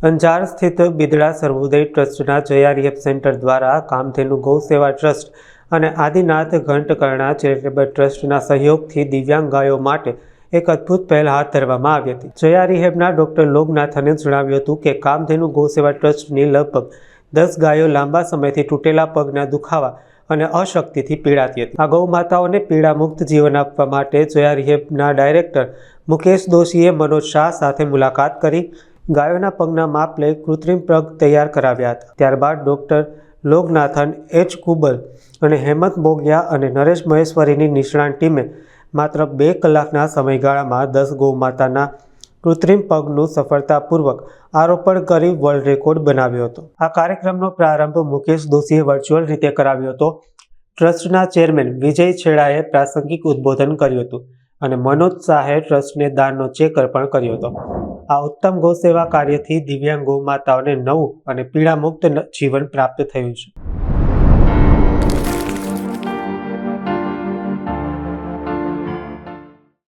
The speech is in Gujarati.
અંજાર સ્થિત બિદડા સર્વોદય ટ્રસ્ટના જયા રિહેબ સેન્ટર દ્વારા કામધેનુ ગૌ સેવા ટ્રસ્ટ અને આદિનાથ ઘંટકર્ણા ચેરિટેબલ ટ્રસ્ટના સહયોગથી દિવ્યાંગ ગાયો માટે એક અદ્ભુત પહેલ હાથ ધરવામાં આવી હતી। જયા રિહેબના ડોક્ટર લોગનાથને જણાવ્યું હતું કે કામધેનુ ગૌ સેવા ટ્રસ્ટની લગભગ 10 ગાયો લાંબા સમયથી તૂટેલા પગના દુખાવા અને અશક્તિથી પીડાતી હતી। આ ગૌ માતાઓને પીડા મુક્ત જીવન આપવા માટે જયા રિહેબના ડાયરેક્ટર મુકેશ દોશીએ મનોજ શાહ સાથે મુલાકાત કરી ગાયોના પગના માપ લઈ કૃત્રિમ પગ તૈયાર કરાવ્યા હતા। ત્યારબાદ ડોક્ટર લોગનાથન એચ કુબલ અને હેમંત બોગિયા અને નરેશ મહેશ્વરીની નિષ્ણાંત ટીમે માત્ર 2 કલાકના સમયગાળામાં 10 ગૌમાતાના કૃત્રિમ પગનું સફળતાપૂર્વક આરોપણ કરી વર્લ્ડ રેકોર્ડ બનાવ્યો હતો। આ કાર્યક્રમનો પ્રારંભ મુકેશ દોશીએ વર્ચ્યુઅલ રીતે કરાવ્યો હતો। ટ્રસ્ટના ચેરમેન વિજય છેડાએ પ્રાસંગિક ઉદ્બોધન કર્યું હતું અને મનોજ શાહે ટ્રસ્ટને દાનનો ચેક અર્પણ કર્યો હતો। આ ઉત્તમ ગૌસેવા કાર્યથી દિવ્યાંગ ગૌમાતાઓને નવું અને પીડામુક્ત જીવન પ્રાપ્ત થયું છે।